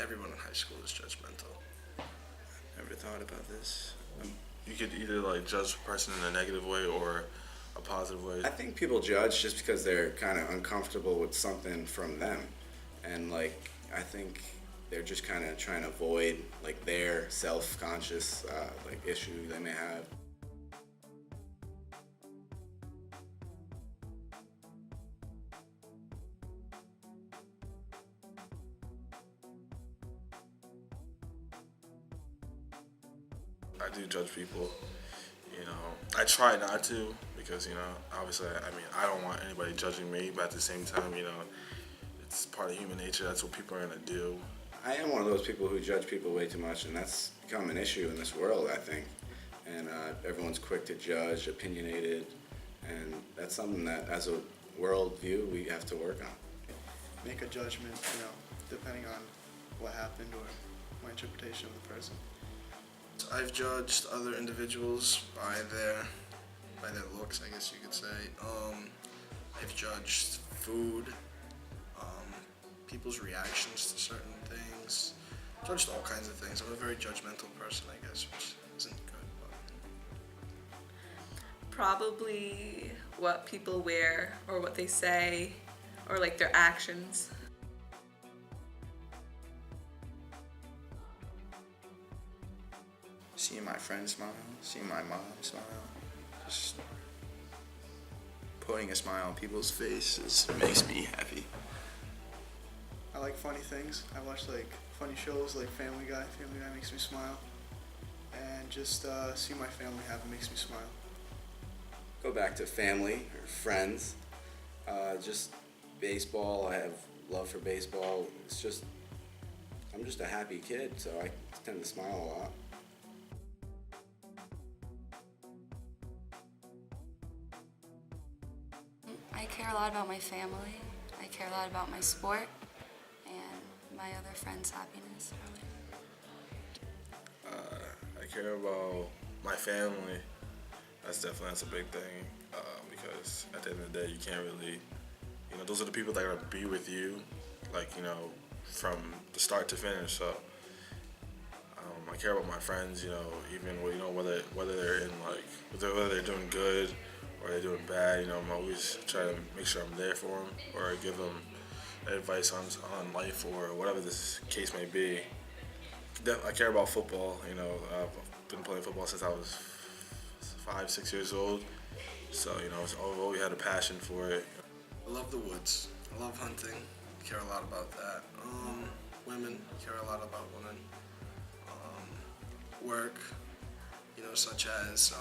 everyone in high school is judgmental. Never thought about this. You could either like judge a person in a negative way or a positive way. I think people judge just because they're kind of uncomfortable with something from them, and like I think they're just kind of trying to avoid like their self-conscious like issue they may have. I do judge people. You know, I try not to because, you know, obviously, I mean, I don't want anybody judging me, but at the same time, you know, it's part of human nature. That's what people are gonna do. I am one of those people who judge people way too much, and that's become an issue in this world, I think. And everyone's quick to judge, opinionated, and that's something that, as a world view, we have to work on. Make a judgment, depending on what happened or my interpretation of the person. I've judged other individuals by their looks, I guess you could say. I've judged food, people's reactions to certain things. Judged all kinds of things. I'm a very judgmental person, I guess, which isn't good. But probably what people wear or what they say or like their actions. Seeing my friends smile, seeing my mom smile, just putting a smile on people's faces makes me happy. I like funny things. I watch like funny shows like Family Guy. Family Guy makes me smile. And just see my family happy makes me smile. Go back to family or friends. Just baseball. I have love for baseball. I'm just a happy kid, so I tend to smile a lot. I care a lot about my family. I care a lot about my sport and my other friends' happiness. I care about my family. That's a big thing because at the end of the day, you can't really, you know, those are the people that are gonna be with you, like, you know, from the start to finish. So I care about my friends, you know, even whether they're in like whether they're doing good or they're doing bad. You know, I'm always trying to make sure I'm there for them or give them advice on life or whatever this case may be. I care about football. You know, I've been playing football since I was 5-6 years old. So, you know, I've always had a passion for it. I love the woods. I love hunting. Care a lot about that. Women, care a lot about women. Work, you know, such as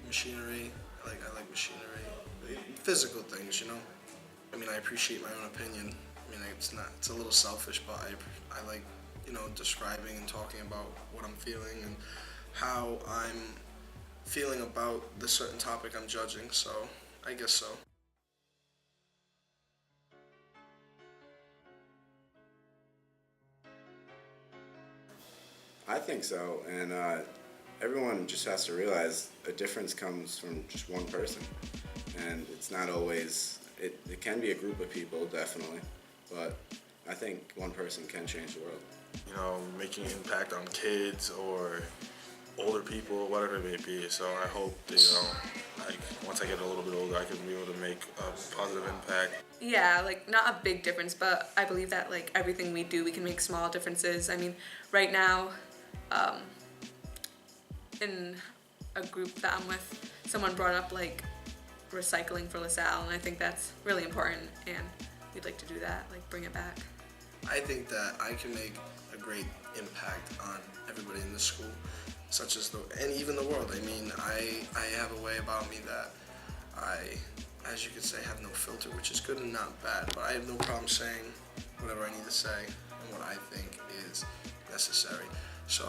machinery. I like machinery. Physical things, you know. I mean, I appreciate my own opinion. I mean, it's a little selfish, but I like, you know, describing and talking about what I'm feeling and how I'm feeling about the certain topic I'm judging. So, I guess so. I think so, and everyone just has to realize a difference comes from just one person, and it's not always, it can be a group of people, definitely, but I think one person can change the world. You know, making an impact on kids or older people, whatever it may be. So I hope that, you know, like once I get a little bit older, I can be able to make a positive impact. Yeah, like not a big difference, but I believe that like everything we do, we can make small differences. I mean, right now, in a group that I'm with, someone brought up like recycling for LaSalle, and I think that's really important, and we'd like to do that, like bring it back. I think that I can make a great impact on everybody in the school, such as and even the world. I mean, I have a way about me that as you could say, have no filter, which is good and not bad, but I have no problem saying whatever I need to say and what I think is necessary. So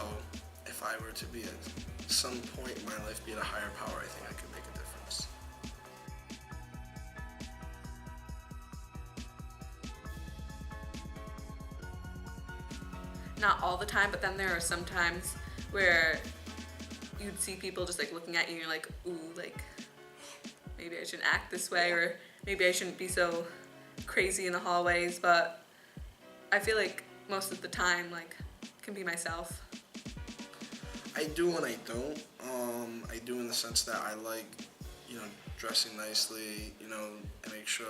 if I were to be at some point in my life be at a higher power, I think I could make a difference. Not all the time, but then there are some times where you'd see people just like looking at you and you're like, ooh, like maybe I shouldn't act this way, or maybe I shouldn't be so crazy in the hallways. But I feel like most of the time, like, can be myself. I do and I don't. I do in the sense that I like, dressing nicely, and make sure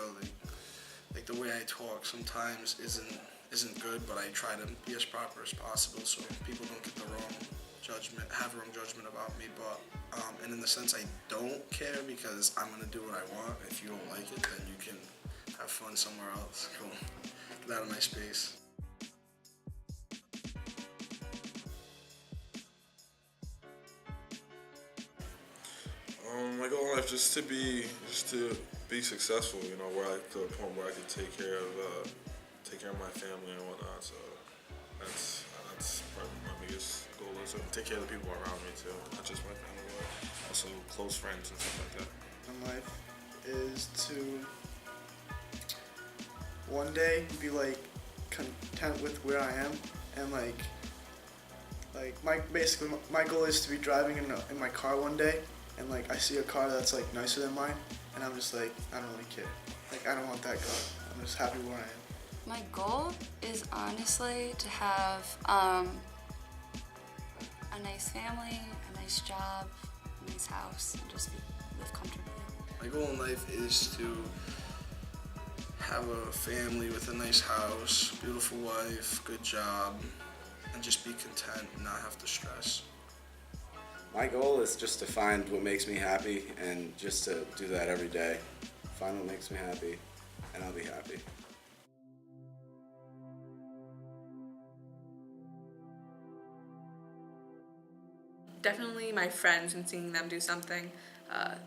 like the way I talk sometimes isn't good, but I try to be as proper as possible so people don't get the wrong judgment about me. But and in the sense I don't care because I'm gonna do what I want. If you don't like it, then you can have fun somewhere else. Go get out of my space. My goal in life just to be successful. Where to a point where I can take care of my family and whatnot. So that's probably my biggest goal is to take care of the people around me too, not just my family, but also close friends and stuff like that. In life is to one day be like content with where I am, and like my goal is to be driving in my car one day, and like I see a car that's like nicer than mine, and I'm just like, I don't really care. Like, I don't want that car. I'm just happy where I am. My goal is honestly to have a nice family, a nice job, a nice house, and just live comfortably. My goal in life is to have a family with a nice house, beautiful wife, good job, and just be content and not have to stress. My goal is just to find what makes me happy and just to do that every day. Find what makes me happy, and I'll be happy. Definitely my friends and seeing them do something,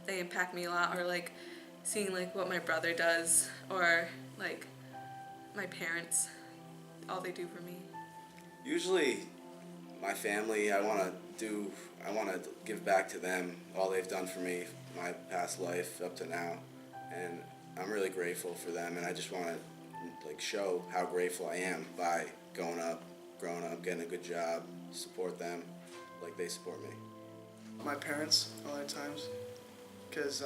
they impact me a lot, or like seeing like what my brother does, or like my parents, all they do for me. Usually, my family, I want to give back to them all they've done for me, my past life up to now, and I'm really grateful for them, and I just want to show how grateful I am by growing up, getting a good job, support them like they support me. My parents a lot of times, because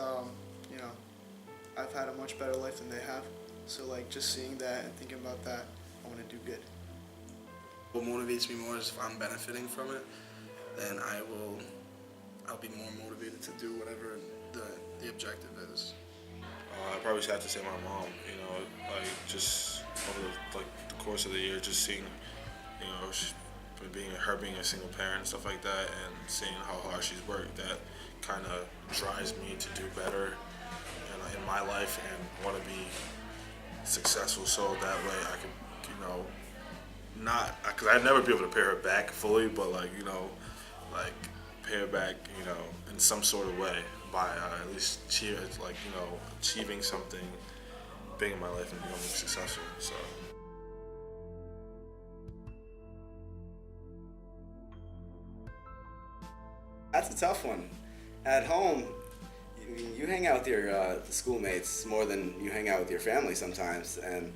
I've had a much better life than they have. So like just seeing that and thinking about that, I want to do good. What motivates me more is if I'm benefiting from it, then I'll be more motivated to do whatever the objective is. I probably have to say my mom. Just over the course of the year, just seeing, being a single parent and stuff like that, and seeing how hard she's worked, that kind of drives me to do better in my life and want to be successful. So that way I can, not because I'd never be able to pay her back fully, but pay her back, in some sort of way by at least achieving something big in my life and becoming successful. So. That's a tough one. At home, you hang out with your schoolmates more than you hang out with your family sometimes, and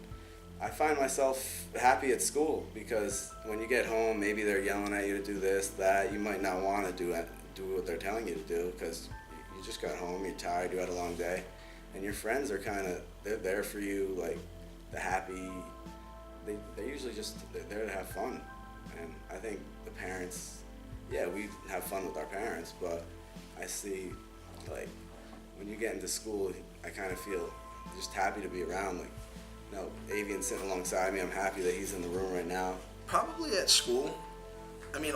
I find myself happy at school because when you get home, maybe they're yelling at you to do this, that. You might not want to do what they're telling you to do because you just got home, you're tired, you had a long day, and your friends are they're there for you, like the happy. They usually they're there to have fun, and I think the parents. Yeah, we have fun with our parents, but I see, when you get into school, I kind of feel just happy to be around. Avian's sitting alongside me. I'm happy that he's in the room right now. Probably at school.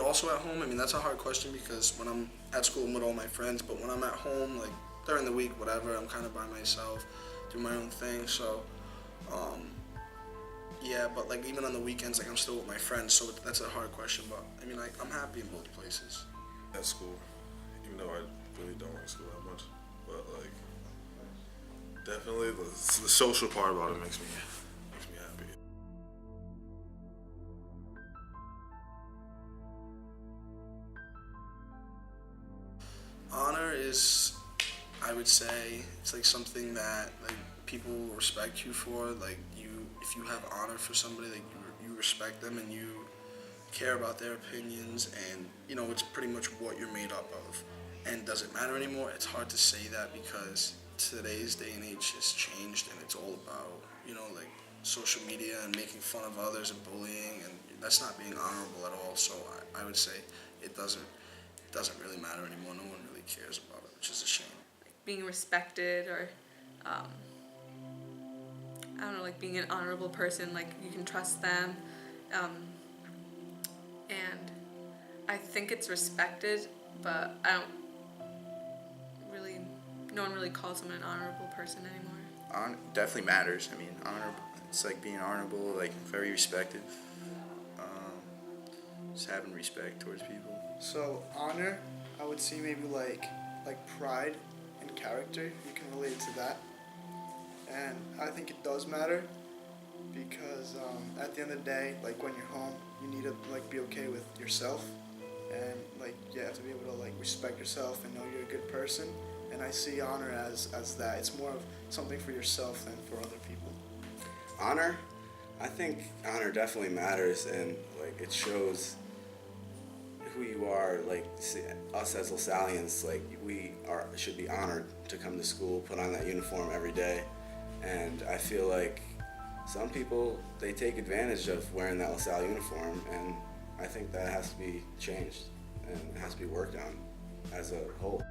Also at home. That's a hard question because when I'm at school, I'm with all my friends, but when I'm at home, during the week, whatever, I'm kind of by myself, do my own thing, so, yeah, but even on the weekends, I'm still with my friends, so that's a hard question, but I'm happy in both places. At school, even though I really don't like school that much, but definitely the social part about it makes me happy. Honor is, I would say, it's something that people will respect you for. If you have honor for somebody, you respect them and you care about their opinions, and it's pretty much what you're made up of. And does it matter anymore? It's hard to say that because today's day and age has changed, and it's all about social media and making fun of others and bullying, and that's not being honorable at all. So I would say it doesn't really matter anymore. No one really cares about it, which is a shame. Being respected, or I don't know, like being an honorable person, like you can trust them, and I think it's respected, but no one really calls him an honorable person anymore. Definitely matters. I mean, honorable. It's like being honorable, like very respected. Just having respect towards people. So honor, I would see maybe like pride and character. You can relate to that, and I think it does matter because at the end of the day, like when you're home, you need to like be okay with yourself, and like you have to be able to like respect yourself and know you're a good person. And I see honor as that. It's more of something for yourself than for other people. Honor, I think honor definitely matters, and like it shows who you are. Like us as LaSallians, like should be honored to come to school, put on that uniform every day. And I feel like some people, they take advantage of wearing that LaSalle uniform, and I think that has to be changed and it has to be worked on as a whole.